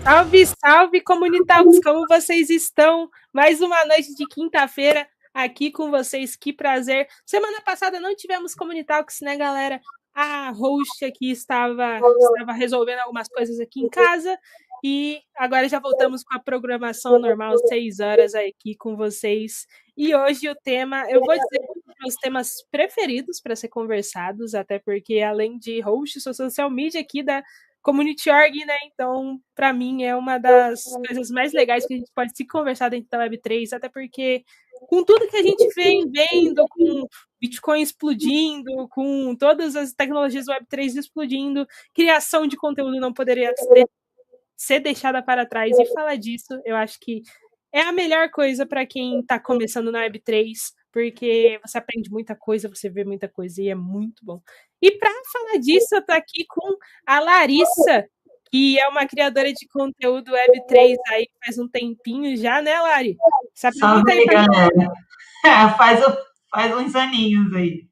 Salve, salve, comunitários! Como vocês estão? Mais uma noite de quinta-feira aqui com vocês, que prazer. Semana passada não tivemos Comunitalks, né, galera? A host aqui estava resolvendo algumas coisas aqui em casa e agora já voltamos com a programação normal, 6 horas aqui com vocês. E hoje o tema, eu vou dizer meus temas preferidos para ser conversados, até porque além de host, sou social media aqui da Community Org, né? Então, para mim, é uma das coisas mais legais que a gente pode se conversar dentro da Web3, até porque com tudo que a gente vem vendo, com Bitcoin explodindo, com todas as tecnologias Web3 explodindo, criação de conteúdo não poderia ser deixada para trás. E falar disso, eu acho que é a melhor coisa para quem está começando na Web3, porque você aprende muita coisa, você vê muita coisa e é muito bom. E para falar disso, eu estou aqui com a Larissa, que é uma criadora de conteúdo Web3 aí faz um tempinho já, né, Lari? Se apresenta aí Salve, para galera. Faz uns aninhos aí.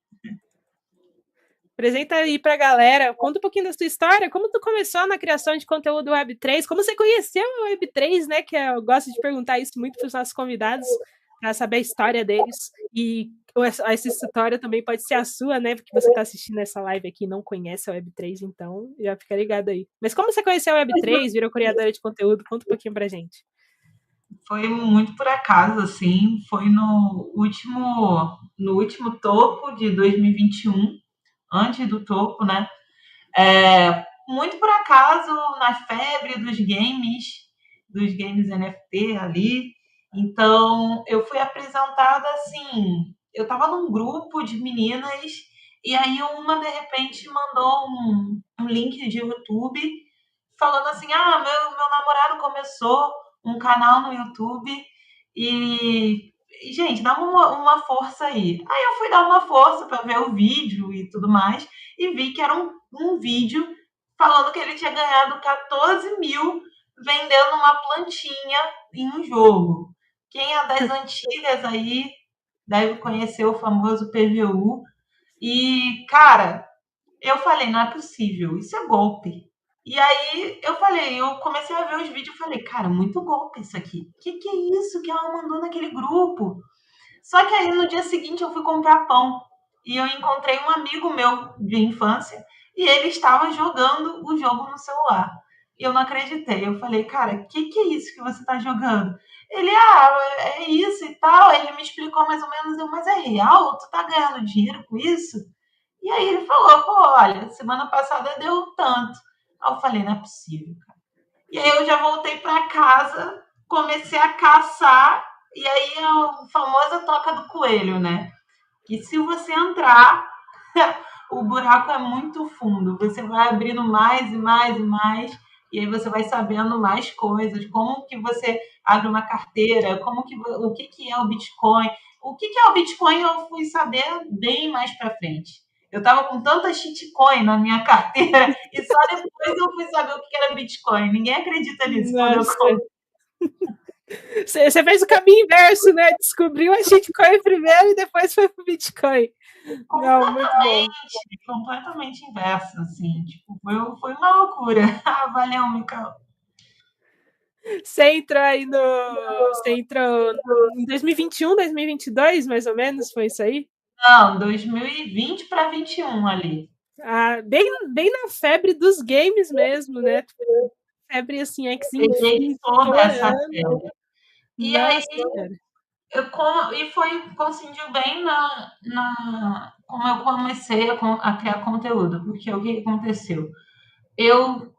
Apresenta aí pra galera, conta um pouquinho da sua história, como tu começou na criação de conteúdo Web3, como você conheceu o Web3, né, que eu gosto de perguntar isso muito para os nossos convidados, para saber a história deles, e essa história também pode ser a sua, né, porque você está assistindo essa live aqui e não conhece a Web3, então já fica ligado aí. Mas como você conheceu a Web3, virou criadora de conteúdo, conta um pouquinho pra gente. Foi muito por acaso, assim, foi no último topo de 2021, antes do topo, né? Muito por acaso, na febre dos games NFT ali. Então, eu fui apresentada assim. Eu estava num grupo de meninas, e aí uma de repente mandou um link de YouTube falando assim: ah, meu namorado começou um canal no YouTube e gente, dá uma força aí. Aí eu fui dar uma força para ver o vídeo e tudo mais, e vi que era um vídeo falando que ele tinha ganhado 14 mil vendendo uma plantinha em um jogo. Quem é das antigas aí deve conhecer o famoso PVU. E, cara, eu falei, não é possível, isso é golpe. E aí eu comecei a ver os vídeos e falei, cara, muito golpe isso aqui. Que é isso que ela mandou naquele grupo? Só que aí no dia seguinte eu fui comprar pão e eu encontrei um amigo meu de infância e ele estava jogando o jogo no celular. E eu não acreditei. Eu falei, cara, que é isso que você está jogando? Ele, é isso e tal. Ele me explicou mais ou menos, mas é real? Tu tá ganhando dinheiro com isso? E aí ele falou, pô, olha, semana passada deu tanto. Aí eu falei, não é possível, cara. E aí eu já voltei para casa, comecei a caçar, e aí é a famosa toca do coelho, né? Que se você entrar, o buraco é muito fundo. Você vai abrindo mais e mais e mais, e aí você vai sabendo mais coisas, como que você abre uma carteira, o que é o Bitcoin. O que é o Bitcoin eu fui saber bem mais para frente. Eu estava com tanta shitcoin na minha carteira e só depois eu fui saber o que era Bitcoin. Ninguém acredita nisso quando eu Nossa, conto. você fez o caminho inverso, né? Descobriu a shitcoin primeiro e depois foi pro Bitcoin. Não, muito bom. Completamente inverso, assim. Tipo, foi uma loucura. Valeu, Micael. Você entrou aí no. Você entrou em 2021, 2022, mais ou menos, foi isso aí? Não, 2020 para 21 ali. Ah, bem na febre dos games mesmo, né? Febre assim, X Peguei Infinity toda essa estourando. febre. E aí, Nossa Senhora. coincidiu bem como eu comecei a criar conteúdo, porque o que aconteceu? Eu,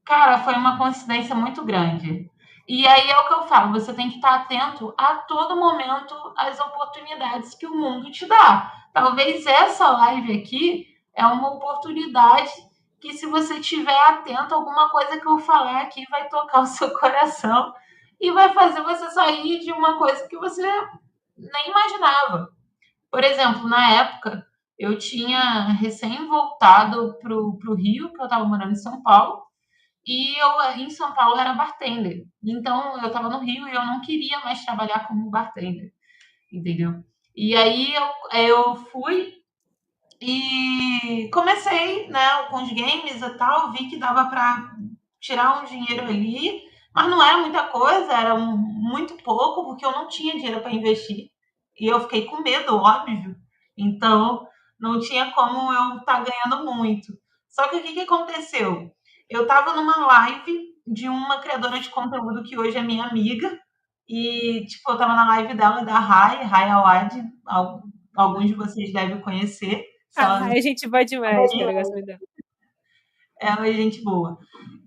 cara, foi uma coincidência muito grande. E aí é o que eu falo, você tem que estar atento a todo momento às oportunidades que o mundo te dá. Talvez essa live aqui é uma oportunidade que, se você estiver atento, alguma coisa que eu falar aqui vai tocar o seu coração e vai fazer você sair de uma coisa que você nem imaginava. Por exemplo, na época, eu tinha recém voltado para o Rio, que eu estava morando em São Paulo, e eu em São Paulo era bartender. Então eu estava no Rio e eu não queria mais trabalhar como bartender, entendeu? E aí eu fui e comecei, né, com os games e tal, vi que dava para tirar um dinheiro ali. Mas não era muita coisa, era muito pouco, porque eu não tinha dinheiro para investir. E eu fiquei com medo, óbvio. Então, não tinha como eu estar ganhando muito. Só que o que aconteceu? Eu estava numa live de uma criadora de conteúdo que hoje é minha amiga. E, tipo, eu estava na live dela, da Rai Awad. Alguns de vocês devem conhecer. Se ela Ah, não a gente vai demais, cara. Eu gosto muito dela. ela é gente boa.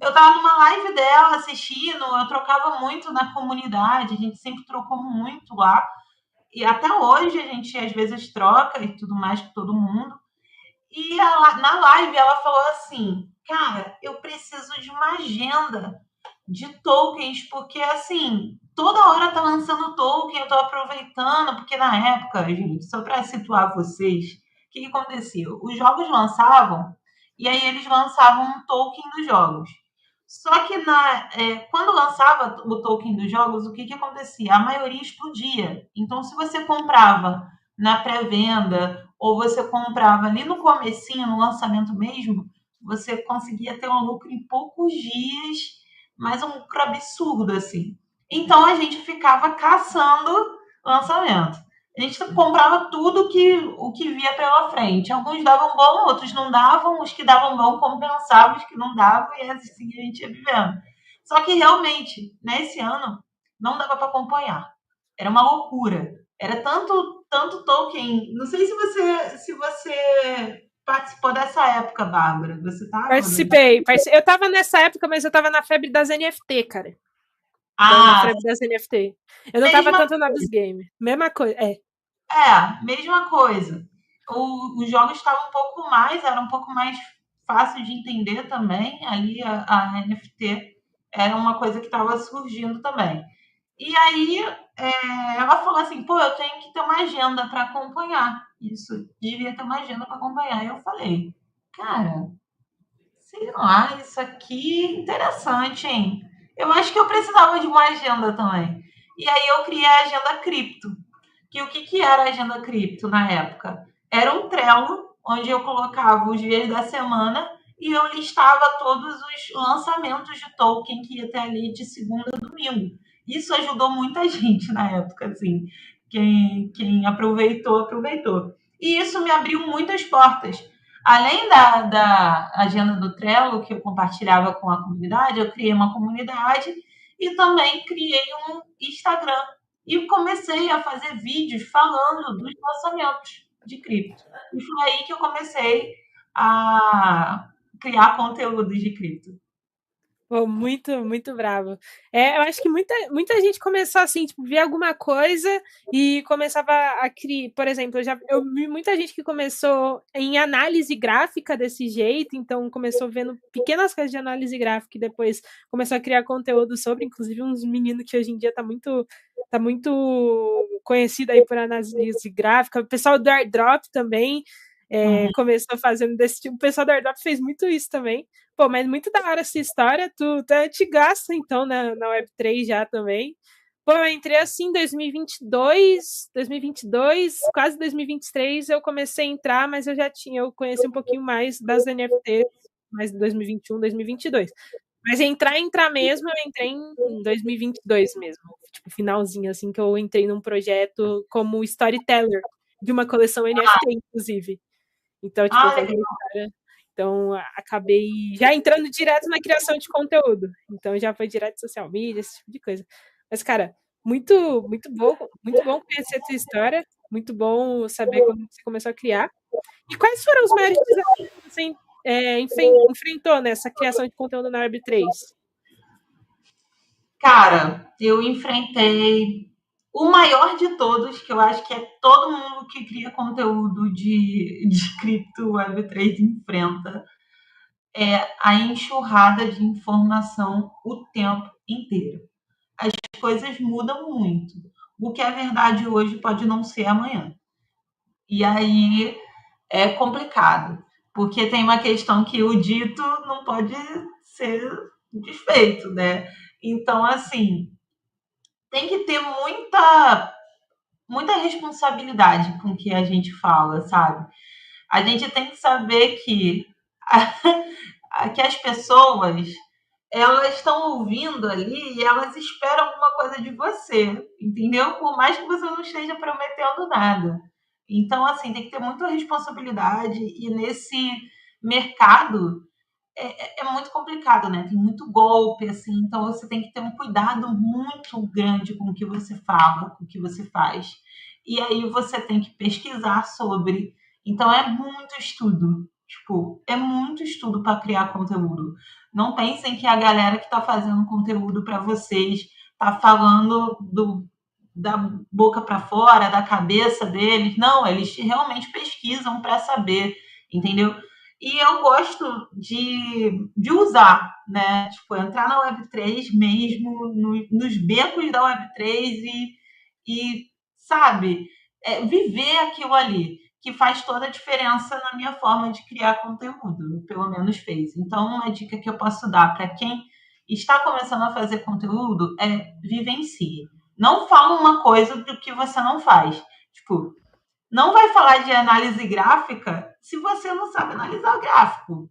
Eu tava numa live dela assistindo, eu trocava muito na comunidade, a gente sempre trocou muito lá. E até hoje a gente às vezes troca e tudo mais com todo mundo. E na live ela falou assim: Cara, eu preciso de uma agenda de tokens, porque assim, toda hora tá lançando token, eu tô aproveitando, porque na época, gente, só para situar vocês, o que aconteceu? Os jogos lançavam e aí eles lançavam um token dos jogos. Só que quando lançava o token dos jogos, o que acontecia? A maioria explodia. Então, se você comprava na pré-venda ou você comprava ali no comecinho, no lançamento mesmo, você conseguia ter um lucro em poucos dias, mas um lucro absurdo, assim. Então, a gente ficava caçando lançamento. A gente comprava tudo o que via pela frente. Alguns davam bom, outros não davam. Os que davam bom compensavam os que não davam, e assim a gente ia vivendo. Só que realmente, nesse ano, não dava para acompanhar. Era uma loucura. Era tanto token. Não sei se você participou dessa época, Bárbara. Você estava? Participei. Eu tava nessa época, mas eu tava na febre das NFT, cara. Na Ah, febre das NFT. Eu não tava mesma tanto na dos games. Mesma coisa. É. mesma coisa. Os jogos estavam um pouco mais, era um pouco mais fácil de entender também. Ali a NFT era uma coisa que estava surgindo também. E aí ela falou assim, pô, eu tenho que ter uma agenda para acompanhar. Isso, devia ter uma agenda para acompanhar. E eu falei, cara, sei lá, isso aqui é interessante, hein? Eu acho que eu precisava de uma agenda também. E aí eu criei a agenda cripto. Que o que era a agenda cripto na época? Era um Trello, onde eu colocava os dias da semana e eu listava todos os lançamentos de token que ia ter ali de segunda a domingo. Isso ajudou muita gente na época, assim. Quem aproveitou, aproveitou. E isso me abriu muitas portas. Além da agenda do Trello, que eu compartilhava com a comunidade, eu criei uma comunidade e também criei um Instagram e comecei a fazer vídeos falando dos lançamentos de cripto. E foi aí que eu comecei a criar conteúdos de cripto. Pô, muito, muito bravo. Eu acho que muita gente começou assim, tipo, ver alguma coisa e começava a criar. Por exemplo, eu vi muita gente que começou em análise gráfica desse jeito, então começou vendo pequenas coisas de análise gráfica e depois começou a criar conteúdo sobre, inclusive uns meninos que hoje em dia tá muito conhecido aí por análise gráfica. O pessoal do airdrop também começou fazendo desse tipo. O pessoal do airdrop fez muito isso também. Pô, mas muito da hora essa história. Tu tá antigaça, então, na Web3 já também. Pô, eu entrei assim em 2022, quase 2023, eu comecei a entrar, mas eu conheci um pouquinho mais das NFTs, mais de 2021, 2022. Mas entrar mesmo, eu entrei em 2022 mesmo, tipo, finalzinho, assim, que eu entrei num projeto como storyteller de uma coleção NFT, inclusive. Então, tipo, eu Ah, fazia história. Então, acabei já entrando direto na criação de conteúdo. Então, já foi direto social media, esse tipo de coisa. Mas, cara, muito bom conhecer a tua história. Muito bom saber como você começou a criar. E quais foram os maiores desafios que você enfrentou nessa criação de conteúdo na Web3? cara, eu enfrentei o maior de todos, que eu acho que é todo mundo que cria conteúdo de cripto Web3 enfrenta, é a enxurrada de informação o tempo inteiro. As coisas mudam muito. O que é verdade hoje pode não ser amanhã. E aí é complicado, porque tem uma questão que o dito não pode ser desfeito, né? Então, assim, tem que ter muita responsabilidade com o que a gente fala, sabe? A gente tem que saber que as pessoas elas estão ouvindo ali e elas esperam alguma coisa de você, entendeu? Por mais que você não esteja prometendo nada. Então, assim, tem que ter muita responsabilidade e nesse mercado é muito complicado, né? Tem muito golpe, assim, então você tem que ter um cuidado muito grande com o que você fala, com o que você faz. E aí você tem que pesquisar sobre. Então é muito estudo. Tipo, é muito estudo para criar conteúdo. Não pensem que a galera que está fazendo conteúdo para vocês está falando da boca para fora, da cabeça deles. Não, eles realmente pesquisam para saber, entendeu? E eu gosto de usar, né? Tipo, entrar na Web3 mesmo, nos becos da Web3 e sabe, viver aquilo ali, que faz toda a diferença na minha forma de criar conteúdo, pelo menos fez. Então, uma dica que eu posso dar para quem está começando a fazer conteúdo é vivencie. Não fala uma coisa do que você não faz. Tipo, não vai falar de análise gráfica se você não sabe analisar o gráfico.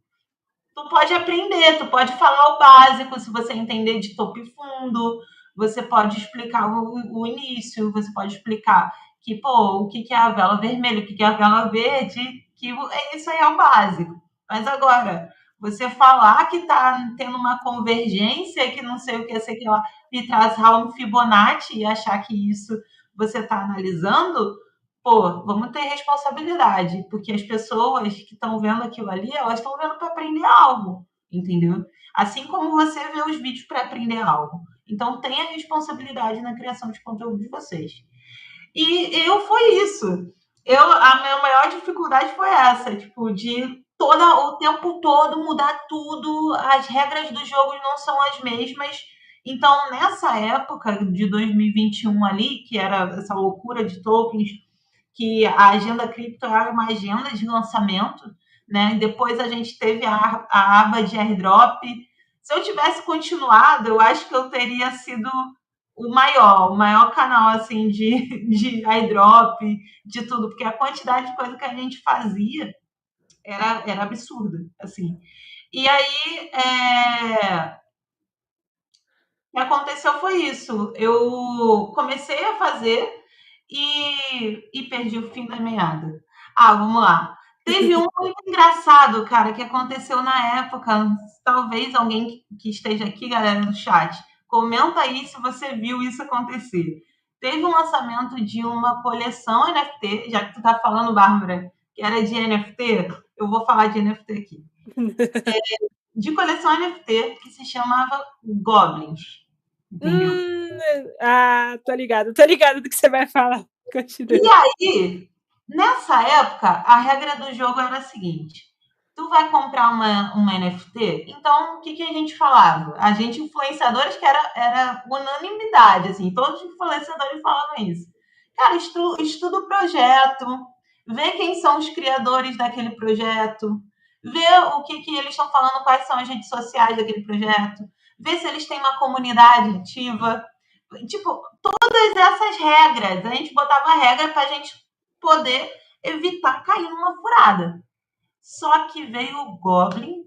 Tu pode aprender, tu pode falar o básico se você entender de topo e fundo, você pode explicar o início, você pode explicar que, pô, o que é a vela vermelha, o que é a vela verde, que isso aí é o básico. Mas agora, você falar que está tendo uma convergência, que não sei o que, sei que lá, e traçar um Fibonacci e achar que isso você está analisando, pô, vamos ter responsabilidade, porque as pessoas que estão vendo aquilo ali, elas estão vendo para aprender algo, entendeu? Assim como você vê os vídeos para aprender algo. Então, tenha responsabilidade na criação de conteúdo de vocês. E eu foi isso. A minha maior dificuldade foi essa, tipo, de o tempo todo mudar tudo, as regras do jogo não são as mesmas. Então, nessa época de 2021 ali, que era essa loucura de tokens, que a agenda cripto era uma agenda de lançamento, né? Depois a gente teve a aba de airdrop. Se eu tivesse continuado, eu acho que eu teria sido o maior canal assim de airdrop, de tudo, porque a quantidade de coisa que a gente fazia era absurda, assim. E aí, o que aconteceu foi isso. Eu comecei a fazer e perdi o fim da meada. Ah, vamos lá. Teve um muito engraçado, cara, que aconteceu na época. Talvez alguém que esteja aqui, galera, no chat, comenta aí se você viu isso acontecer. Teve um lançamento de uma coleção NFT, já que tu tá falando, Bárbara, que era de NFT, eu vou falar de NFT aqui. De coleção NFT que se chamava Goblins. Entendeu? Tô ligado do que você vai falar. Continua. E aí, nessa época, a regra do jogo era a seguinte: tu vai comprar uma NFT, então o que a gente falava? A gente, influenciadores, que era unanimidade, assim, todos os influenciadores falavam isso. Cara, estuda o projeto, vê quem são os criadores daquele projeto, vê o que eles estão falando, quais são as redes sociais daquele projeto, vê se eles têm uma comunidade ativa. Tipo, todas essas regras, a gente botava regra para a gente poder evitar cair numa furada. Só que veio o Goblin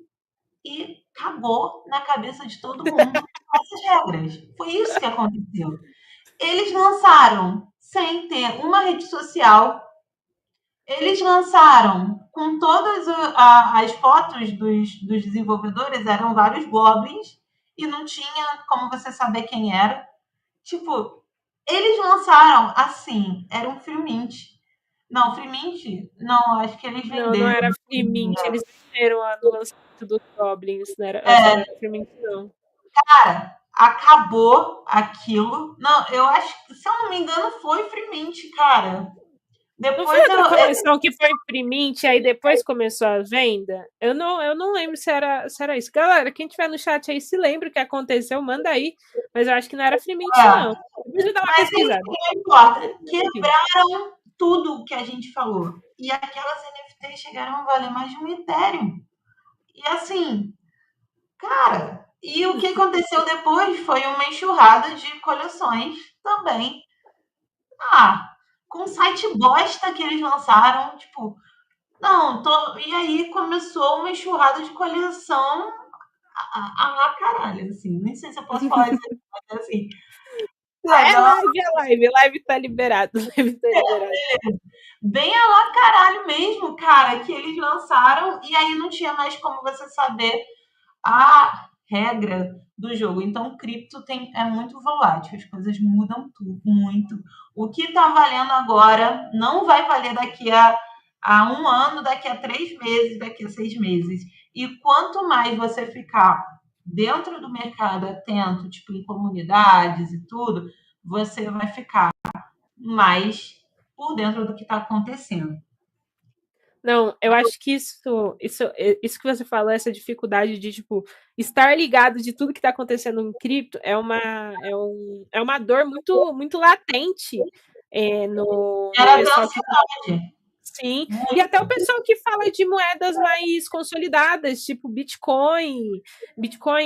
e cagou na cabeça de todo mundo essas regras. Foi isso que aconteceu. Eles lançaram sem ter uma rede social. Eles lançaram com todas as fotos dos desenvolvedores, eram vários goblins, e não tinha como você saber quem era. Tipo, eles lançaram assim, era um Free Mint. Não, Free Mint? Não, acho que eles Não, não venderam. era Free Mint, eles venderam no lançamento dos Goblins, não era, essa não era Free Mint, não. Cara, acabou aquilo. Não, eu acho que, se eu não me engano, foi Free Mint, cara. Não foi Depois outra coleção que foi Free Mint, aí depois começou a venda? Eu não lembro se era isso. Galera, quem tiver no chat aí, se lembra o que aconteceu, manda aí. Mas eu acho que não era Free Mint, não. Depois eu dar uma pesquisada. Não importa. Quebraram tudo que a gente falou. E aquelas NFTs chegaram a valer mais de um Ethereum. E assim, cara, e o que aconteceu depois foi uma enxurrada de coleções também. Com site bosta que eles lançaram, tipo, não, e aí começou uma enxurrada de coleção caralho, assim, nem sei se eu posso falar isso, mas assim, É agora live, é live. Live tá liberado. Live tá liberado. bem a lá caralho mesmo, cara, que eles lançaram e aí não tinha mais como você saber a regra do jogo. Então, o cripto é muito volátil, as coisas mudam tudo, muito. O que está valendo agora não vai valer daqui a um ano, daqui a 3 meses, daqui a 6 meses. E quanto mais você ficar dentro do mercado atento, tipo em comunidades e tudo, você vai ficar mais por dentro do que está acontecendo. Não, eu acho que isso que você falou, essa dificuldade de, tipo, estar ligado de tudo que está acontecendo em cripto é uma dor muito, muito latente no Era da pessoal que. ansiedade. Sim, e até o Muito. pessoal que fala de moedas mais consolidadas, tipo Bitcoin,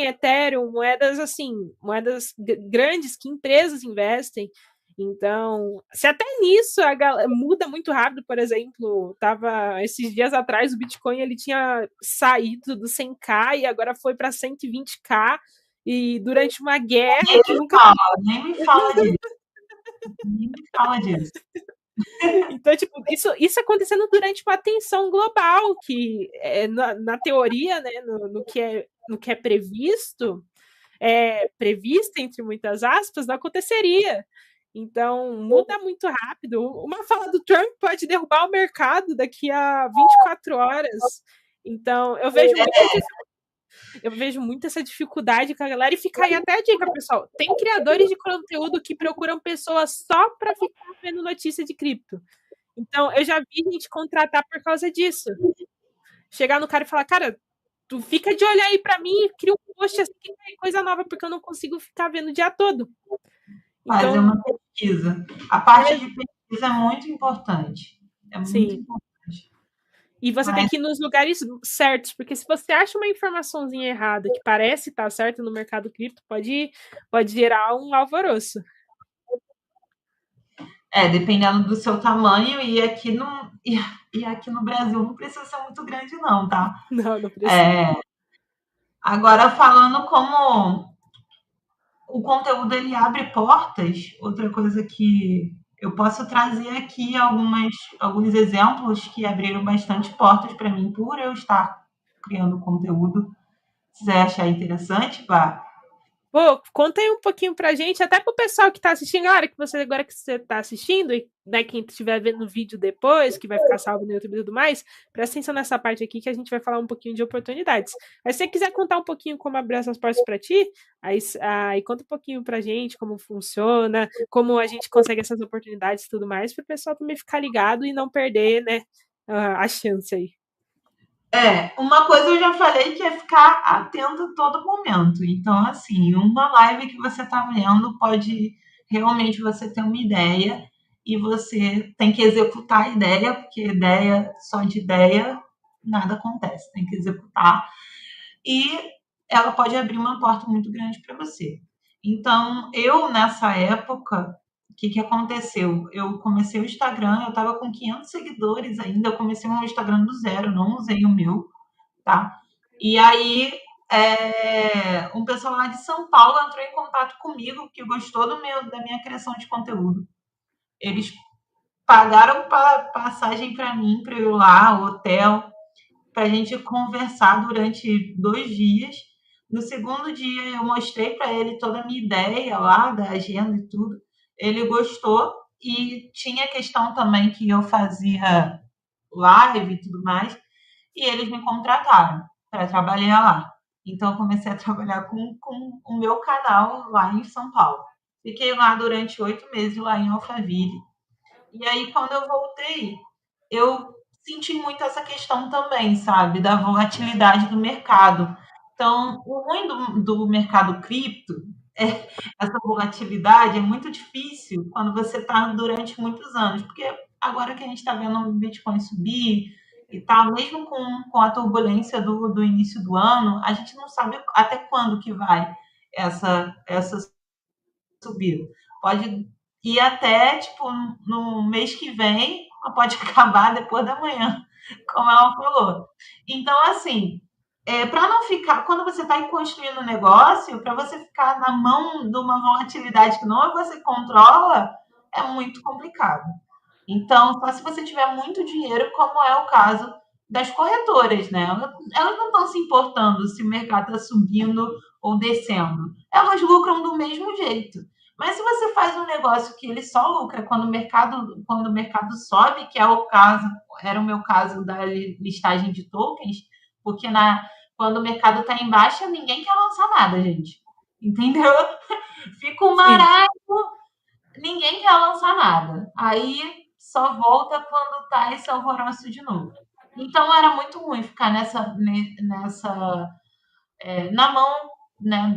Ethereum, moedas assim, moedas grandes que empresas investem. Então, se até nisso a galera muda muito rápido, por exemplo, tava esses dias atrás o Bitcoin ele tinha saído do 100k e agora foi para 120k e durante uma guerra que nunca. Nem me fala disso. Nem me fala disso. Então, tipo, isso acontecendo durante uma tensão global, que na teoria, né, no que é previsto, entre muitas aspas, não aconteceria. Então, muda muito rápido. Uma fala do Trump pode derrubar o mercado daqui a 24 horas. Então, eu vejo muito essa dificuldade com a galera. E fica aí até a dica, pessoal. Tem criadores de conteúdo que procuram pessoas só para ficar vendo notícia de cripto. Então, eu já vi gente contratar por causa disso. Chegar no cara e falar, cara, tu fica de olho aí pra mim e cria um post assim que tem coisa nova, porque eu não consigo ficar vendo o dia todo. Fazer Então, uma pesquisa. A parte de pesquisa é muito importante. É muito sim. importante. E você tem Mas que ir nos lugares certos, porque se você acha uma informaçãozinha errada que parece estar certa no mercado cripto, pode gerar um alvoroço. dependendo do seu tamanho, e aqui no Brasil não precisa ser muito grande, não, tá? Não, não precisa. É, agora, falando como o conteúdo ele abre portas, outra coisa que eu posso trazer aqui alguns exemplos que abriram bastante portas para mim por eu estar criando conteúdo. Se você achar interessante, vá. Pô, conta aí um pouquinho pra gente, até pro pessoal que tá assistindo, agora que você tá assistindo, e né, quem estiver vendo o vídeo depois, que vai ficar salvo no YouTube e tudo mais, presta atenção nessa parte aqui que a gente vai falar um pouquinho de oportunidades. Mas se você quiser contar um pouquinho como abrir essas portas pra ti, aí conta um pouquinho pra gente como funciona, como a gente consegue essas oportunidades e tudo mais, pro pessoal também ficar ligado e não perder, né, a chance aí. Uma coisa eu já falei que é ficar atento a todo momento. Então, assim, uma live que você está vendo pode realmente você ter uma ideia e você tem que executar a ideia, porque ideia, só de ideia, nada acontece. Tem que executar. E ela pode abrir uma porta muito grande para você. Então, eu, nessa época, o que aconteceu? Eu comecei o Instagram, eu estava com 500 seguidores ainda, eu comecei o Instagram do zero, não usei o meu, tá? E aí, um pessoal lá de São Paulo entrou em contato comigo, que gostou da minha criação de conteúdo. Eles pagaram passagem para mim, para eu ir lá, hotel, para a gente conversar durante 2 dias. No segundo dia, eu mostrei para ele toda a minha ideia lá, da agenda e tudo. Ele gostou e tinha questão também que eu fazia live e tudo mais, e eles me contrataram para trabalhar lá. Então, eu comecei a trabalhar com o meu canal lá em São Paulo. Fiquei lá durante 8 meses, lá em Alphaville. E aí, quando eu voltei, eu senti muito essa questão também, sabe, da volatilidade do mercado. Então, o ruim do mercado cripto é essa volatilidade é muito difícil quando você está durante muitos anos, porque agora que a gente está vendo o Bitcoin subir e tal, mesmo com a turbulência do início do ano, a gente não sabe até quando que vai essa subida. Pode ir até, tipo, no mês que vem, pode acabar depois da manhã, como ela falou. Então, assim, para não ficar, quando você está construindo um negócio, para você ficar na mão de uma volatilidade que não você controla, é muito complicado. Então, só se você tiver muito dinheiro, como é o caso das corretoras, né? Elas não estão se importando se o mercado está subindo ou descendo. Elas lucram do mesmo jeito. Mas se você faz um negócio que ele só lucra quando o mercado sobe, que é o caso, era o meu caso da listagem de tokens, porque quando o mercado está em baixa, ninguém quer lançar nada, gente. Entendeu? Fica um Sim. marasmo, ninguém quer lançar nada. Aí só volta quando tá esse alvoroço de novo. Então era muito ruim ficar na mão, né,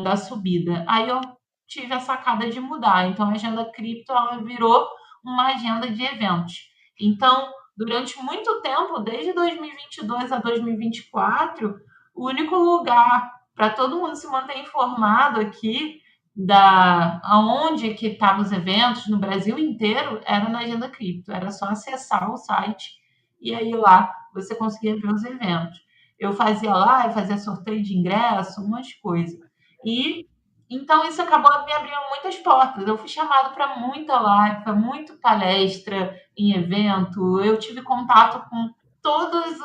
da subida. Aí eu tive a sacada de mudar. Então a agenda cripto ela virou uma agenda de eventos. Então, durante muito tempo, desde 2022 a 2024, o único lugar para todo mundo se manter informado aqui da aonde que estavam os eventos no Brasil inteiro era na agenda cripto. Era só acessar o site e aí lá você conseguia ver os eventos. Eu fazia lá, eu fazia sorteio de ingresso, um monte de coisa. E então isso acabou me abrindo muitas portas. Eu fui chamado para muita live, para muita palestra em evento. Eu tive contato com todos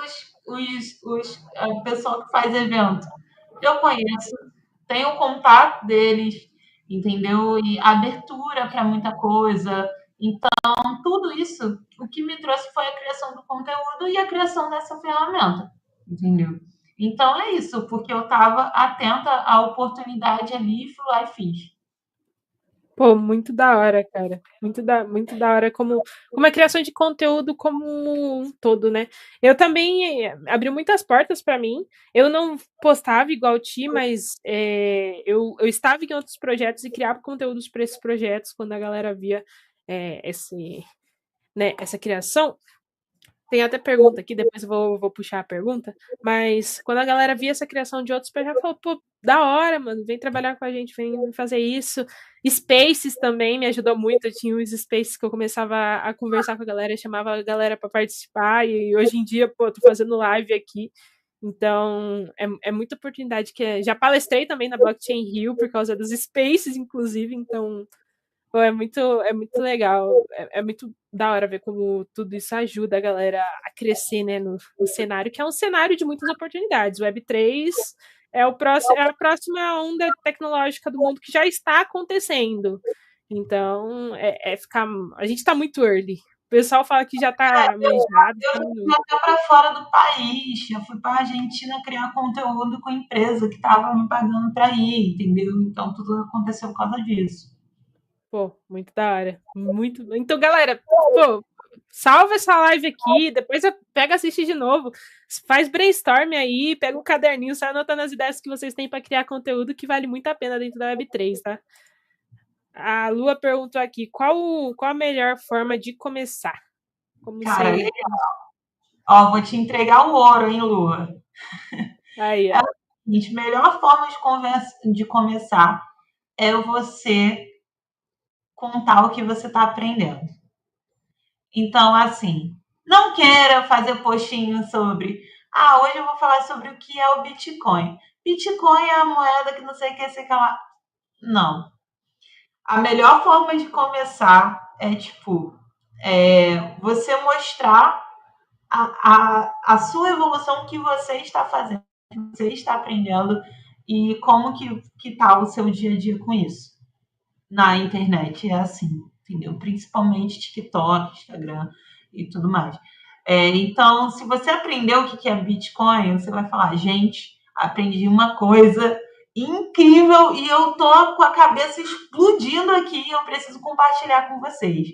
o pessoal que faz evento. Eu conheço, tenho contato deles, entendeu? E abertura para muita coisa. Então, tudo isso, o que me trouxe foi a criação do conteúdo e a criação dessa ferramenta, entendeu? Então é isso, porque eu estava atenta à oportunidade ali e fui lá e fiz. Pô, muito da hora, cara. Muito da hora como a criação de conteúdo como um todo, né? Eu também abri muitas portas para mim. Eu não postava igual o Ti, mas eu estava em outros projetos e criava conteúdos para esses projetos quando a galera via essa criação. Tem até pergunta aqui, depois eu vou puxar a pergunta. Mas quando a galera via essa criação de outros projetos, falou, pô, da hora, mano, vem trabalhar com a gente, vem fazer isso. Spaces também me ajudou muito. Eu tinha uns spaces que eu começava a conversar com a galera, chamava a galera para participar, e hoje em dia, pô, tô fazendo live aqui. Então, é muita oportunidade que já palestrei também na Blockchain Rio por causa dos spaces, inclusive, então pô, é muito legal, é muito da hora ver como tudo isso ajuda a galera a crescer, né, no cenário, que é um cenário de muitas oportunidades. O Web3 é a próxima onda tecnológica do mundo que já está acontecendo. Então, a gente está muito early. O pessoal fala que já está manjado, Eu tá já no. fui até para fora do país, eu fui para a Argentina criar conteúdo com a empresa que estava me pagando para ir, entendeu? Então tudo aconteceu por causa disso. Pô, muito da hora. Muito. Então, galera, pô, salva essa live aqui, depois pega assiste de novo. Faz brainstorm aí, pega um caderninho, sai anotando as ideias que vocês têm para criar conteúdo que vale muito a pena dentro da Web3, tá? A Lua perguntou aqui: qual a melhor forma de começar? Como Cara, você. ó, vou te entregar o ouro, hein, Lua? Aí, É ó. o seguinte, melhor forma de começar é você contar o que você está aprendendo. Então, assim, não queira fazer postinho sobre. Ah, hoje eu vou falar sobre o que é o Bitcoin. Bitcoin é a moeda que não sei o que, sei que lá. Não. A melhor forma de começar é, tipo, você mostrar a sua evolução que você está fazendo, que você está aprendendo e como que tá o seu dia a dia com isso. Na internet é assim, entendeu? Principalmente TikTok, Instagram e tudo mais. Então, se você aprendeu o que é Bitcoin, você vai falar, gente, aprendi uma coisa incrível e eu tô com a cabeça explodindo aqui e eu preciso compartilhar com vocês.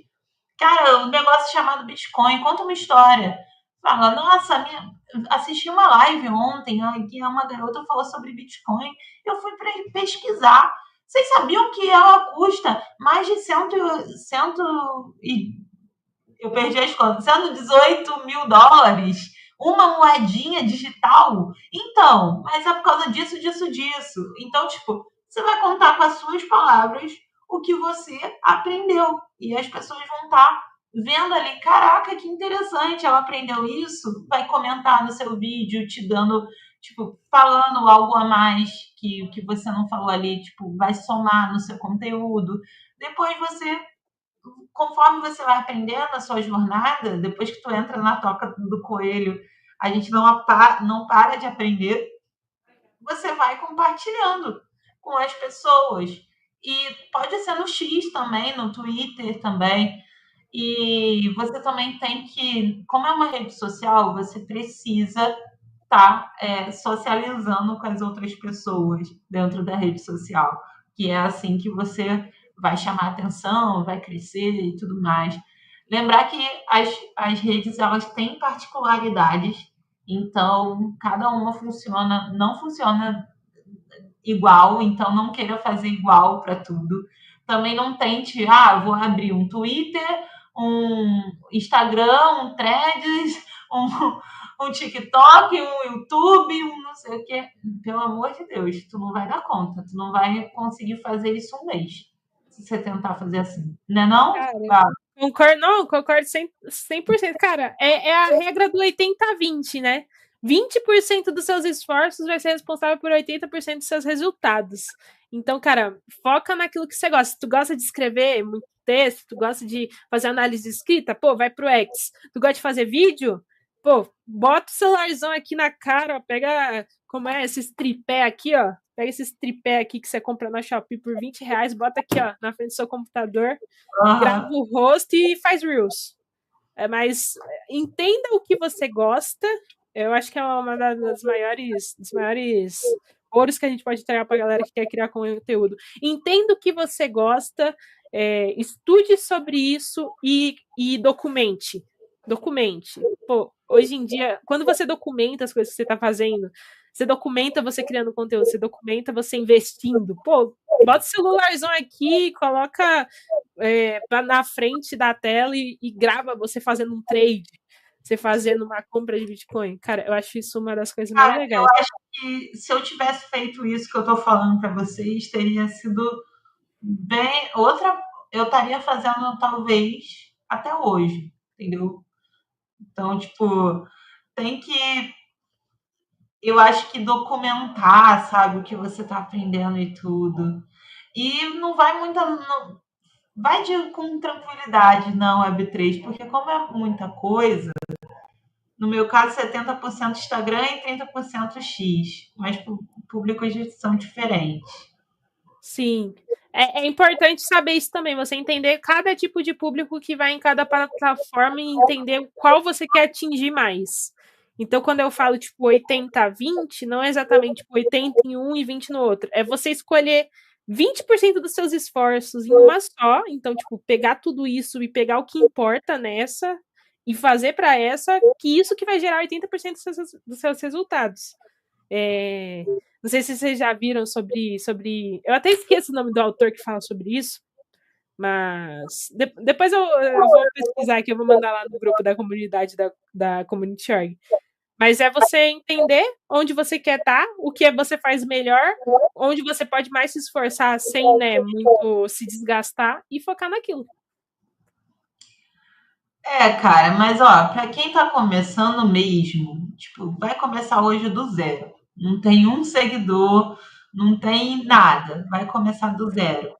Cara, um negócio chamado Bitcoin, conta uma história. Fala, nossa, assisti uma live ontem, que uma garota falou sobre Bitcoin. Eu fui pesquisar. Vocês sabiam que ela custa mais de eu perdi as contas, US$ 118 mil? Uma moedinha digital? Então, mas é por causa disso, disso, disso. Então, tipo, você vai contar com as suas palavras o que você aprendeu. E as pessoas vão estar vendo ali, caraca, que interessante, ela aprendeu isso, vai comentar no seu vídeo, tipo, falando algo a mais que você não falou ali, tipo, vai somar no seu conteúdo. Depois você, conforme você vai aprendendo a sua jornada, depois que tu entra na toca do coelho, a gente não para de aprender, você vai compartilhando com as pessoas. E pode ser no X também, no Twitter também. E você também tem que, como é uma rede social, você precisa estar socializando com as outras pessoas dentro da rede social, que é assim que você vai chamar atenção, vai crescer e tudo mais. Lembrar que as redes elas têm particularidades, então cada uma funciona, não funciona igual, então não queira fazer igual para tudo. Também não tente, vou abrir um Twitter, um Instagram, um Threads, um TikTok, um YouTube, um não sei o quê. Pelo amor de Deus, tu não vai dar conta, tu não vai conseguir fazer isso um mês, se você tentar fazer assim. Não é não? Cara, concordo, não, concordo 100%. Cara, é a regra do 80-20, né? 20% dos seus esforços vai ser responsável por 80% dos seus resultados. Então, cara, foca naquilo que você gosta. Se tu gosta de escrever muito texto, tu gosta de fazer análise de escrita, pô, vai pro X. Tu gosta de fazer vídeo? Pô, bota o celularzão aqui na cara, ó, pega, como é, esses tripé aqui, ó. Pega esses tripé aqui que você compra na Shopee por R$20, bota aqui, ó, na frente do seu computador, grava o rosto e faz Reels. Mas entenda o que você gosta. Eu acho que é uma dos maiores ouros que a gente pode entregar para a galera que quer criar conteúdo. Entenda o que você gosta, estude sobre isso e documente. Documente. Pô, hoje em dia, quando você documenta as coisas que você está fazendo, você documenta você criando conteúdo, você documenta você investindo. Pô, bota o celularzão aqui, coloca na frente da tela e grava você fazendo um trade, você fazendo uma compra de Bitcoin. Cara, eu acho isso uma das coisas mais legais. Eu acho que se eu tivesse feito isso que eu estou falando para vocês, teria sido bem outra. Eu estaria fazendo talvez até hoje, entendeu? Então, tipo, tem que. Eu acho que documentar, sabe, o que você está aprendendo e tudo. E não vai muita. Não, vai com tranquilidade na Web3, porque como é muita coisa, no meu caso, 70% Instagram e 30% X, mas públicos são diferentes. Sim. É importante saber isso também, você entender cada tipo de público que vai em cada plataforma e entender qual você quer atingir mais. Então, quando eu falo tipo 80-20, não é exatamente tipo 80 em um e 20 no outro. É você escolher 20% dos seus esforços em uma só. Então, tipo, pegar tudo isso e pegar o que importa nessa e fazer para essa, que isso que vai gerar 80% dos seus resultados. Não sei se vocês já viram sobre. Eu até esqueço o nome do autor que fala sobre isso, mas depois eu vou pesquisar aqui, eu vou mandar lá no grupo da comunidade da Community Org. Mas é você entender onde você quer estar, o que você faz melhor, onde você pode mais se esforçar sem, né, muito se desgastar e focar naquilo. Cara, mas ó, para quem tá começando mesmo, tipo, vai começar hoje do zero. Não tem um seguidor, não tem nada. Vai começar do zero.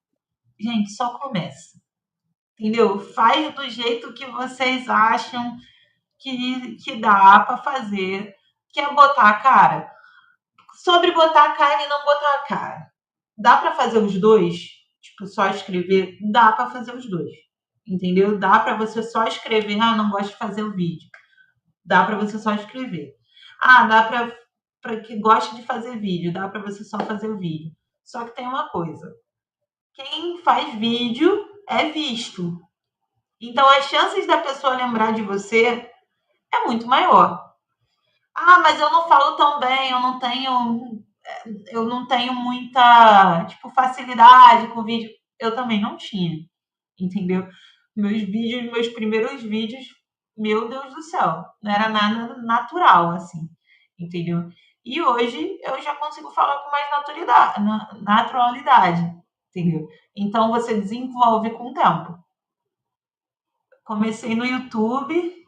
Gente, só começa. Entendeu? Faz do jeito que vocês acham que dá para fazer. Quer botar a cara? Sobre botar a cara e não botar a cara. Dá para fazer os dois? Tipo, só escrever? Dá para fazer os dois. Entendeu? Dá para você só escrever, não gosto de fazer o vídeo. Dá para você só escrever. Dá para que gosta de fazer vídeo, dá para você só fazer o vídeo. Só que tem uma coisa. Quem faz vídeo é visto. Então as chances da pessoa lembrar de você é muito maior. Mas eu não falo tão bem, eu não tenho muita, tipo, facilidade com vídeo. Eu também não tinha, entendeu? Meus primeiros vídeos, meu Deus do céu, não era nada natural, assim, entendeu? E hoje eu já consigo falar com mais naturalidade, entendeu? Então você desenvolve com o tempo. Comecei no YouTube.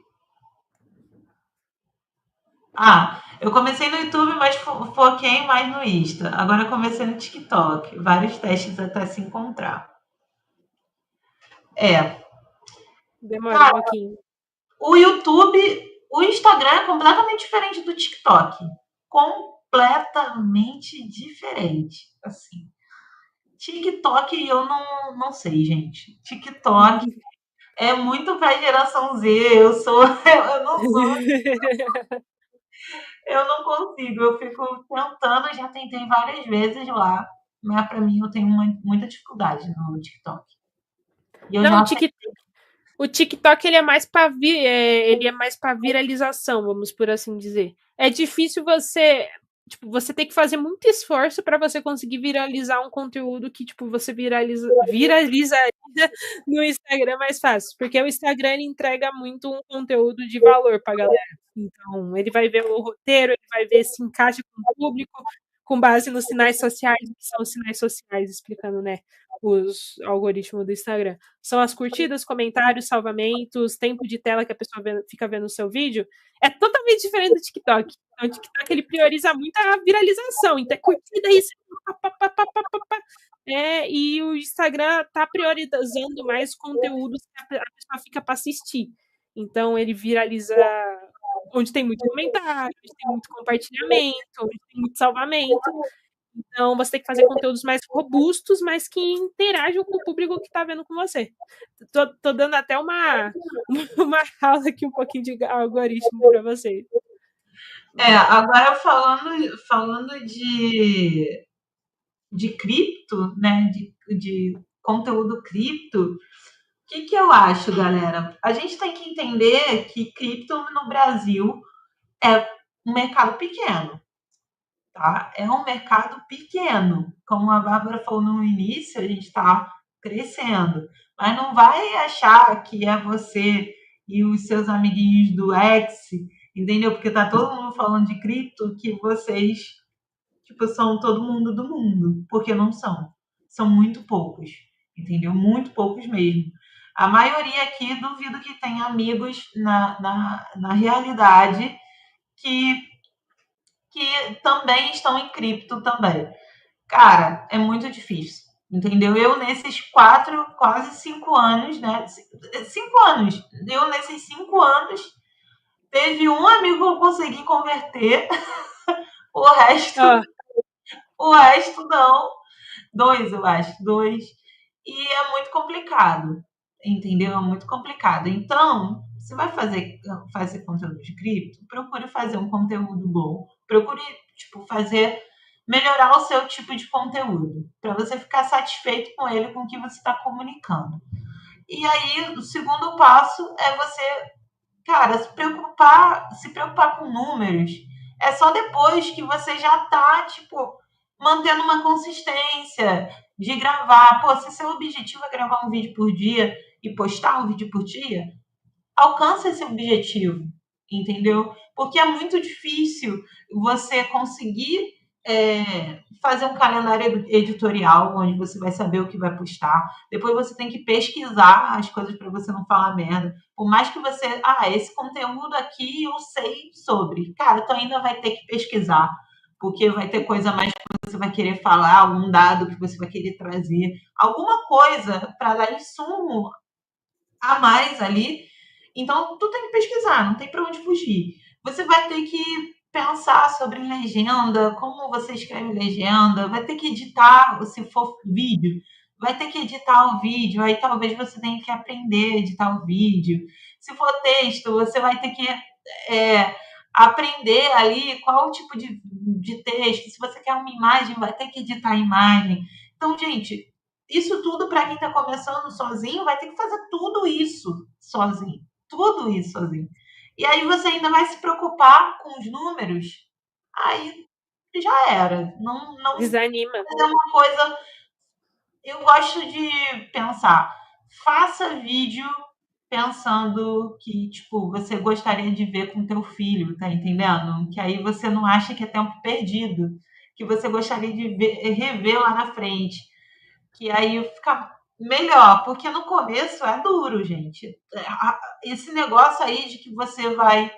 Eu comecei no YouTube, mas foquei mais no Insta. Agora eu comecei no TikTok. Vários testes até se encontrar. É. Demora um Cara, pouquinho. o YouTube, o Instagram é completamente diferente do TikTok. Completamente diferente. Assim. TikTok eu não sei, gente. TikTok é muito pra geração Z. Eu sou, eu não sou, eu não consigo. Eu fico tentando, já tentei várias vezes lá, mas pra mim eu tenho muita dificuldade no TikTok. E eu Não, já o TikTok ele é mais para viralização, vamos por assim dizer. É difícil você tem que fazer muito esforço para você conseguir viralizar um conteúdo que tipo você viralizaria no Instagram mais fácil, porque o Instagram ele entrega muito um conteúdo de valor para galera. Então, ele vai ver o roteiro, ele vai ver se encaixa com o público, com base nos sinais sociais, que são os sinais sociais explicando, né, os algoritmos do Instagram. São as curtidas, comentários, salvamentos, tempo de tela que a pessoa fica vendo o seu vídeo. É totalmente diferente do TikTok. Então, o TikTok ele prioriza muito a viralização. Então, é curtida isso. E o Instagram está priorizando mais conteúdos que a pessoa fica para assistir. Então, ele viraliza onde tem muito comentário, onde tem muito compartilhamento, onde tem muito salvamento. Então, você tem que fazer conteúdos mais robustos, mas que interajam com o público que está vendo com você. Tô dando até uma aula aqui, um pouquinho de algoritmo para vocês. agora falando de cripto, né? De conteúdo cripto, o que eu acho, galera? A gente tem que entender que cripto no Brasil é um mercado pequeno, tá? É um mercado pequeno. Como a Bárbara falou no início, a gente está crescendo. Mas não vai achar que é você e os seus amiguinhos do X, entendeu? Porque tá todo mundo falando de cripto, que vocês, tipo, são todo mundo do mundo. Porque não são. São muito poucos, entendeu? Muito poucos mesmo. A maioria aqui, duvido que tenha amigos na realidade que também estão em cripto também. Cara, é muito difícil, entendeu? Eu, nesses 5 anos, né? 5 anos. Eu, nesses 5 anos, teve um amigo que eu consegui converter, o resto, Ah, o resto não. Dois, eu acho, dois. E é muito complicado, entendeu? É muito complicado. Então, você vai fazer conteúdo de cripto, procure fazer um conteúdo bom. Procure, tipo, melhorar o seu tipo de conteúdo, para você ficar satisfeito com ele, com o que você está comunicando. E aí, o segundo passo é você, cara, se preocupar com números. É só depois que você já tá, tipo, mantendo uma consistência de gravar. Pô, se seu objetivo é gravar um vídeo por dia e postar um vídeo por dia, alcança esse objetivo, entendeu? Porque é muito difícil você conseguir fazer um calendário editorial onde você vai saber o que vai postar. Depois você tem que pesquisar as coisas para você não falar merda. Por mais que você, esse conteúdo aqui eu sei sobre. Cara, tu ainda vai ter que pesquisar, porque vai ter coisa mais que você vai querer falar, algum dado que você vai querer trazer, alguma coisa para dar insumo a mais ali. Então, tu tem que pesquisar, não tem para onde fugir. Você vai ter que pensar sobre legenda, como você escreve legenda, vai ter que editar, se for vídeo, vai ter que editar o vídeo, aí talvez você tenha que aprender a editar o vídeo. Se for texto, você vai ter que aprender ali qual tipo de texto. Se você quer uma imagem, vai ter que editar a imagem. Então, gente, isso tudo para quem está começando sozinho vai ter que fazer tudo isso sozinho. Tudo isso sozinho. E aí você ainda vai se preocupar com os números, aí já era. Não desanima. é uma coisa. Eu gosto de pensar, faça vídeo pensando que, tipo, você gostaria de ver com teu filho, tá entendendo? Que aí você não acha que é tempo perdido, que você gostaria de rever lá na frente, que aí fica melhor, porque no começo é duro, gente. Esse negócio aí de que você vai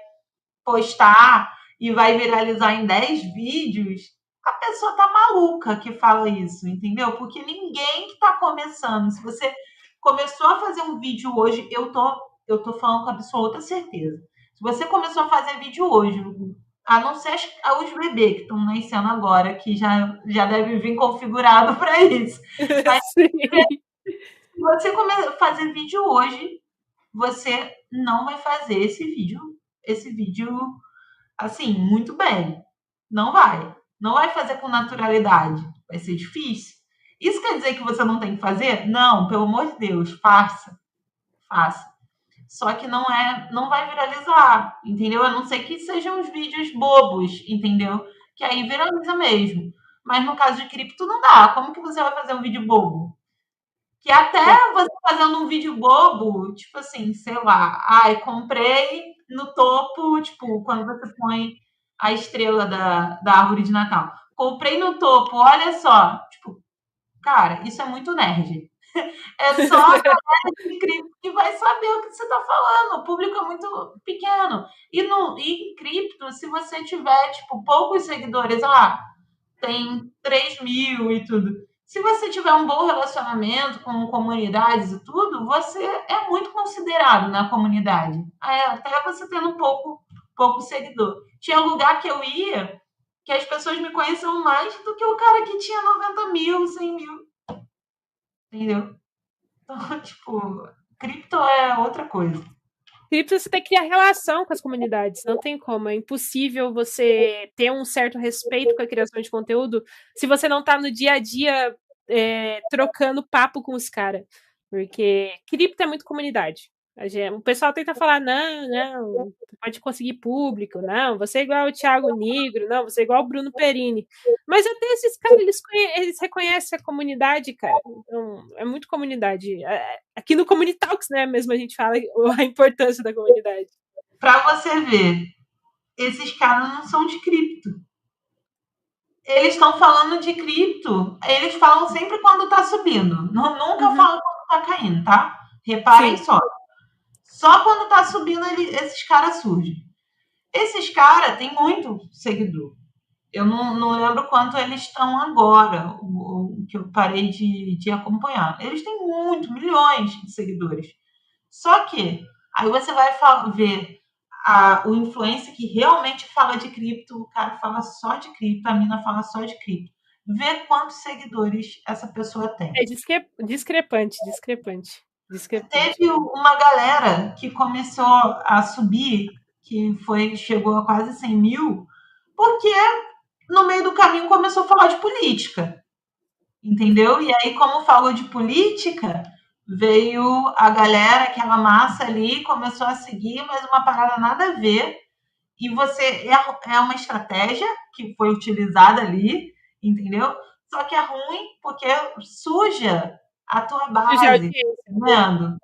postar e vai viralizar em 10 vídeos, a pessoa tá maluca que fala isso, entendeu? Porque ninguém que tá começando, se você começou a fazer um vídeo hoje, eu tô falando com absoluta certeza. Se você começou a fazer vídeo hoje, a não ser os bebês que estão nascendo agora, que já deve vir configurado para isso. Mas Sim. se você começar a fazer vídeo hoje, você não vai fazer esse vídeo assim, muito bem. Não vai. Não vai fazer com naturalidade. Vai ser difícil. Isso quer dizer que você não tem que fazer? Não, pelo amor de Deus, faça. Faça. Só que não vai viralizar, entendeu? A não ser que sejam uns vídeos bobos, entendeu? Que aí viraliza mesmo. Mas no caso de cripto não dá. Como que você vai fazer um vídeo bobo? Que até você fazendo um vídeo bobo, tipo assim, sei lá, ai, comprei no topo, tipo, quando você põe a estrela da árvore de Natal. Comprei no topo, olha só. Tipo, cara, isso é muito nerd. É só a galera de cripto que vai saber o que você está falando. O público é muito pequeno. E em cripto, se você tiver, tipo, poucos seguidores, tem 3.000 e tudo. Se você tiver um bom relacionamento com comunidades e tudo, você é muito considerado na comunidade. Até você tendo pouco seguidor. Tinha lugar que eu ia que as pessoas me conheciam mais do que o cara que tinha 90.000, 100.000. Entendeu? Então, tipo, cripto é outra coisa. Cripto você tem que criar relação com as comunidades, não tem como. É impossível você ter um certo respeito com a criação de conteúdo se você não tá no dia a dia trocando papo com os caras. Porque cripto é muito comunidade. O pessoal tenta falar, não, pode conseguir público, não, você é igual o Thiago Nigro, não, você é igual o Bruno Perini. Mas até esses caras, eles reconhecem a comunidade, cara. Então, é muito comunidade. Aqui no Communitalks, né, mesmo a gente fala a importância da comunidade. Para você ver, esses caras não são de cripto. Eles estão falando de cripto, eles falam sempre quando tá subindo. Nunca falam quando tá caindo, tá? Reparem Sim. só. Só quando tá subindo esses caras surgem. Esses caras têm muito seguidor. Eu não lembro quanto eles estão agora, o que eu parei de acompanhar. Eles têm milhões de seguidores. Só que aí você vai ver o influencer que realmente fala de cripto, o cara fala só de cripto, a mina fala só de cripto. Vê quantos seguidores essa pessoa tem. É discrepante. Teve uma galera que começou a subir, que chegou a quase 100.000, porque no meio do caminho começou a falar de política. Entendeu? E aí, como falou de política, veio a galera, aquela massa ali, começou a seguir, mas uma parada nada a ver. E você é uma estratégia que foi utilizada ali, entendeu? Só que é ruim porque suja a tua base, vendo?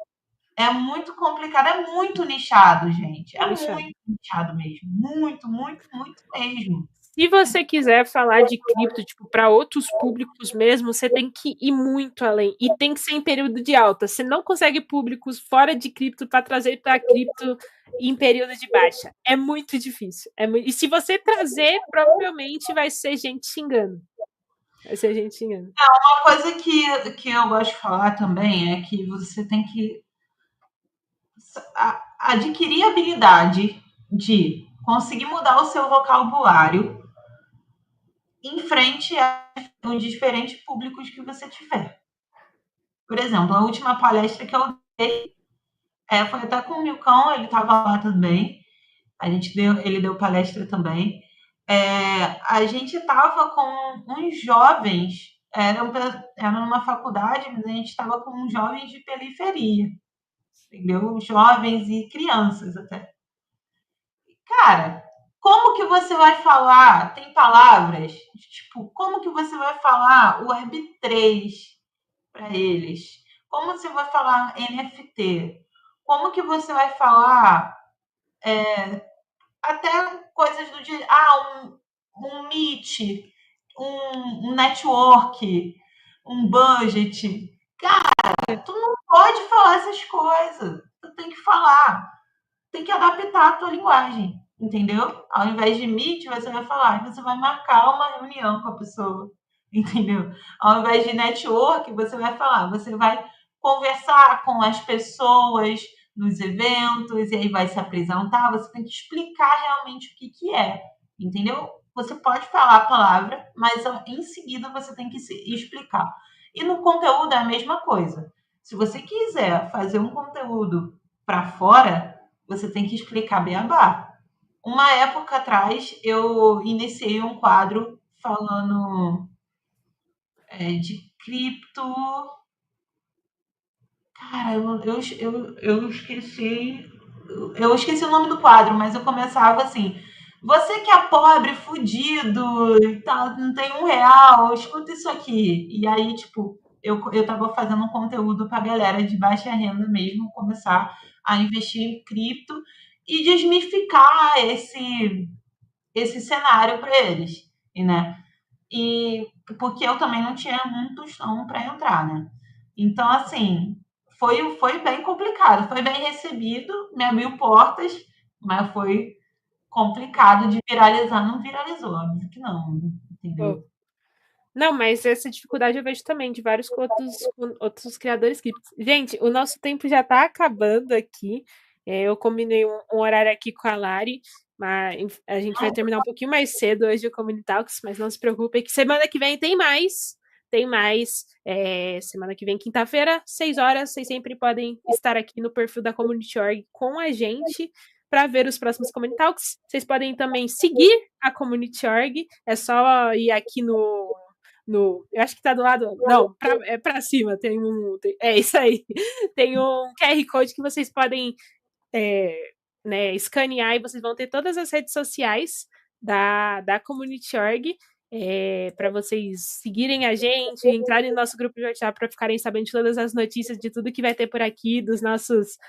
É muito complicado, é muito nichado, gente. É muito nichado mesmo. Muito, muito, muito mesmo. Se você quiser falar de cripto, tipo, para outros públicos mesmo, você tem que ir muito além. E tem que ser em período de alta. Você não consegue públicos fora de cripto para trazer para cripto em período de baixa. É muito difícil. E se você trazer, provavelmente vai ser gente xingando. Vai ser gente xingando. Uma coisa que eu gosto de falar também é que você tem que adquirir a habilidade de conseguir mudar o seu vocabulário em frente a os diferentes públicos que você tiver. Por exemplo, a última palestra que eu dei foi até com o Milcão, ele estava lá também. Ele deu palestra também. A gente estava com uns jovens, era numa faculdade, mas a gente estava com uns jovens de periferia, entendeu? Jovens e crianças até. Cara, como que você vai falar? Tem palavras, tipo, como que você vai falar o Web3 para eles? Como você vai falar NFT? Como que você vai falar até coisas do dia? Um Meet, um network, um budget. Cara, tu não pode falar essas coisas. Tu tem que falar. Tem que adaptar a tua linguagem. entendeu? Ao invés de Meet, você vai falar, você vai marcar uma reunião com a pessoa, entendeu? Ao invés de network, você vai falar, você vai conversar com as pessoas nos eventos, e aí vai se apresentar, você tem que explicar realmente o que que é, entendeu? Você pode falar a palavra, mas em seguida você tem que explicar. E no conteúdo é a mesma coisa. Se você quiser fazer um conteúdo para fora, você tem que explicar beabá. Uma época atrás, eu iniciei um quadro falando de cripto. Cara, eu esqueci. Eu esqueci o nome do quadro, mas eu começava assim. Você que é pobre, fudido, e tal, não tem R$ 1, escuta isso aqui. E aí, tipo, eu tava fazendo um conteúdo pra galera de baixa renda mesmo começar a investir em cripto e desmificar esse cenário para eles, né? E porque eu também não tinha um tostão para entrar, né? Então, assim, foi bem complicado, foi bem recebido, me abriu portas, mas foi complicado de viralizar, não viralizou, óbvio que não, Pô. entendeu? Não, mas essa dificuldade eu vejo também de vários outros criadores criptos. Gente, o nosso tempo já tá acabando aqui. Eu combinei um horário aqui com a Lari, mas a gente vai terminar um pouquinho mais cedo hoje o Communitalks, mas não se preocupe que semana que vem tem mais. Tem mais. Semana que vem, quinta-feira, 6 horas, vocês sempre podem estar aqui no perfil da Community.org com a gente para ver os próximos Communitalks. Vocês podem também seguir a Community.org, é só ir aqui eu acho que tá do lado. Não, é pra cima. É isso aí. Tem um QR Code que vocês podem escanear e vocês vão ter todas as redes sociais da Community.org para vocês seguirem a gente, entrarem no nosso grupo de WhatsApp para ficarem sabendo de todas as notícias de tudo que vai ter por aqui, dos nossos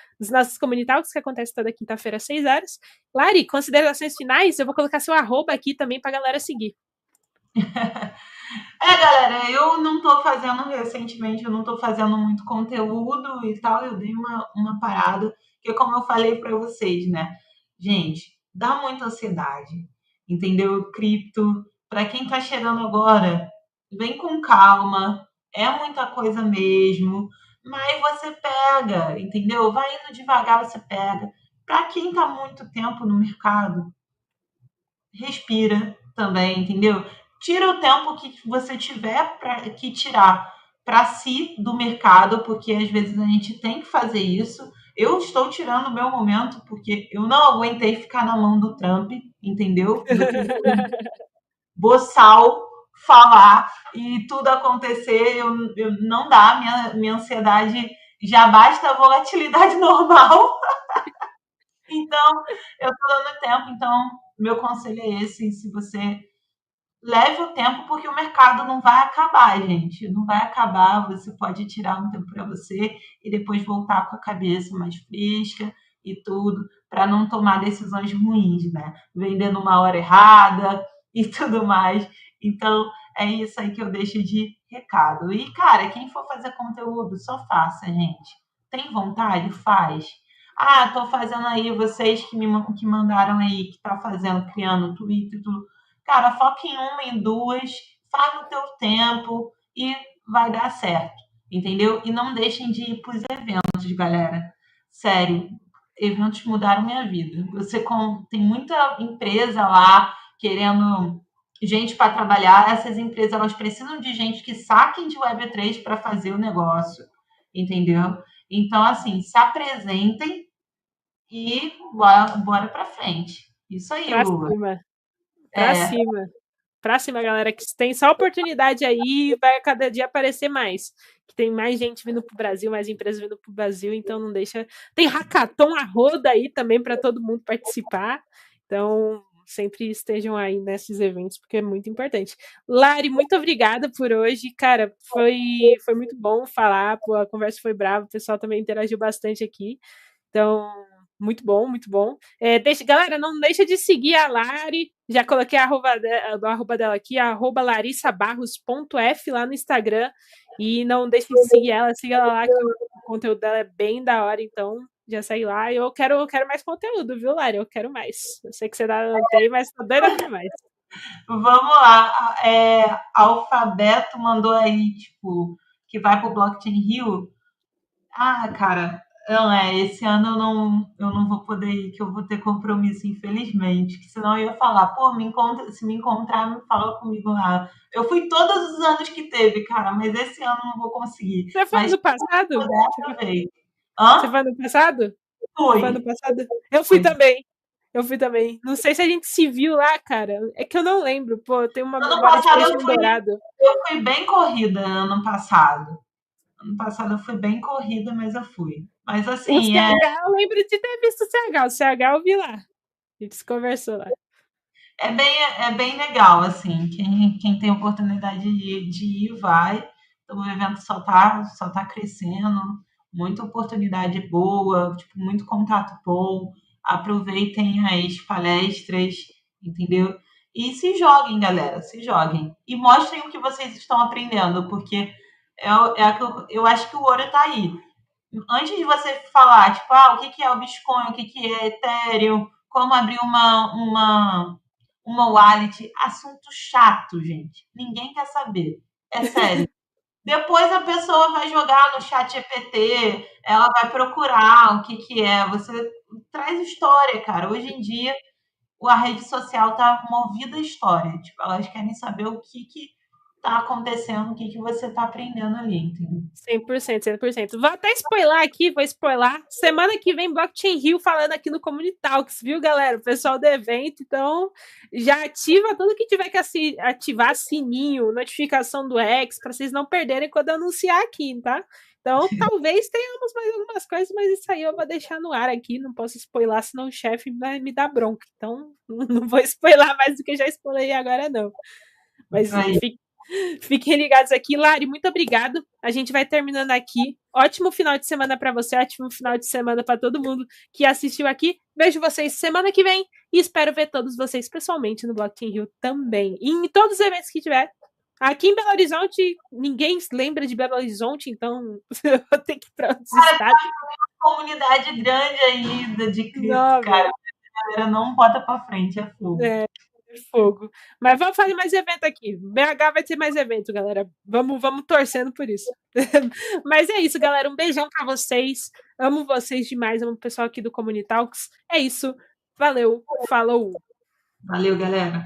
Communitalks, que acontece toda quinta-feira às 6 horas. Lari, considerações finais? Eu vou colocar seu arroba aqui também para a galera seguir. Galera, eu não tô fazendo recentemente, eu não tô fazendo muito conteúdo e tal, eu dei uma parada, porque como eu falei para vocês, né? Gente, dá muita ansiedade, entendeu? Cripto, para quem tá chegando agora, vem com calma, é muita coisa mesmo, mas você pega, entendeu? Vai indo devagar, você pega. Para quem tá muito tempo no mercado, respira também, entendeu? Tira o tempo que você tiver que tirar para si do mercado, porque às vezes a gente tem que fazer isso. Eu estou tirando o meu momento porque eu não aguentei ficar na mão do Trump, entendeu? Do boçal falar e tudo acontecer, eu não dá, minha ansiedade já basta a volatilidade normal. Então, eu estou dando tempo, então meu conselho é esse, se você leve o tempo, porque o mercado não vai acabar, gente. Não vai acabar. Você pode tirar um tempo para você e depois voltar com a cabeça mais fresca e tudo, para não tomar decisões ruins, né? Vender numa hora errada e tudo mais. Então, é isso aí que eu deixo de recado. E, cara, quem for fazer conteúdo, só faça, gente. Tem vontade? Faz. Ah, tô fazendo aí, vocês que mandaram aí, que tá fazendo, criando Twitter e tudo. Cara, foca em uma, em duas, faz no teu tempo e vai dar certo, entendeu? E não deixem de ir para os eventos, galera. Sério, eventos mudaram minha vida. Tem muita empresa lá querendo gente para trabalhar. Essas empresas elas precisam de gente que saquem de Web3 para fazer o negócio, entendeu? Então, assim, se apresentem e bora para frente. Isso aí, Pra Lula. cima. Pra cima. Pra cima, galera, que tem só oportunidade aí, vai a cada dia aparecer mais. Que tem mais gente vindo pro Brasil, mais empresas vindo pro Brasil, então não deixa. Tem hackathon a roda aí também para todo mundo participar. Então, sempre estejam aí nesses eventos, porque é muito importante. Lari, muito obrigada por hoje. Cara, foi muito bom falar, pô, a conversa foi brava, o pessoal também interagiu bastante aqui. Então, muito bom, muito bom. Galera, não deixa de seguir a Lari. Já coloquei a arroba dela aqui, @larissabarros.f lá no Instagram. E não deixe de seguir ela, siga ela lá, que o conteúdo dela é bem da hora. Então, Já segue lá. E eu quero mais conteúdo, viu, Lari? Eu quero mais. Eu sei que você não tem, mas tô doida pra mais. Vamos lá. Alfabeto mandou aí, tipo, que vai pro Blockchain Rio. Ah, cara, não esse ano eu não vou poder ir, que eu vou ter compromisso, infelizmente. Que senão eu ia falar, pô, se me encontrar, me fala comigo lá. Eu fui todos os anos que teve, cara, mas esse ano eu não vou conseguir. Você foi Mas ano se passado? puder, aproveita. Você Hã? foi ano passado? Você foi ano Fui. passado? Eu fui Fui. também. Eu fui também. Não sei se a gente se viu lá, cara. É que eu não lembro. Pô, eu tenho uma Ano memória de passado peixe dourado. eu fui bem corrida ano passado. Ano passado eu fui bem corrida, mas eu fui. Mas O assim, CH, eu lembro de ter visto o CH. O CH eu vi lá. A gente se conversou lá. é bem legal, assim. Quem tem oportunidade de ir, vai. Então, o evento só tá crescendo, muita oportunidade boa, tipo, muito contato bom. Aproveitem as palestras, entendeu? E se joguem, galera, se joguem. E mostrem o que vocês estão aprendendo, porque eu acho que o ouro está aí. Antes de você falar, tipo, o que é o Bitcoin, o que é Ethereum, como abrir uma wallet, assunto chato, gente. Ninguém quer saber. É sério. Depois a pessoa vai jogar no chat GPT, ela vai procurar o que é. Você traz história, cara. Hoje em dia, a rede social tá movida a história. Tipo, elas querem saber o que tá acontecendo, o que você tá aprendendo ali, entendeu? 100%, 100%. Vou até spoiler aqui, vou spoiler. Semana que vem, Blockchain Rio falando aqui no Communitalks, viu, galera? O pessoal do evento. Então, já ativa tudo que tiver que ativar, sininho, notificação do X, para vocês não perderem quando eu anunciar aqui, tá? Então, talvez tenhamos mais algumas coisas, mas isso aí eu vou deixar no ar aqui. Não posso spoiler, senão o chefe vai me dar bronca. Então, não vou spoiler mais do que já spoilerei agora, não. Mas Aí, fiquem ligados aqui. Lari, muito obrigado. A gente vai terminando aqui. Ótimo final de semana para você, ótimo final de semana para todo mundo que assistiu aqui. Vejo vocês semana que vem e espero ver todos vocês pessoalmente no Blockchain Rio também. E em todos os eventos que tiver. Aqui em Belo Horizonte, ninguém lembra de Belo Horizonte, então eu vou ter que ir para outros estados. comunidade grande ainda de cripto, Não, cara. velho. A galera não bota pra frente, é fogo. É, fogo. Mas vamos fazer mais evento aqui. BH vai ter mais evento, galera. Vamos torcendo por isso. Mas é isso, galera. Um beijão pra vocês. Amo vocês demais. Amo o pessoal aqui do Communitalks. É isso. Valeu. Falou. Valeu, galera.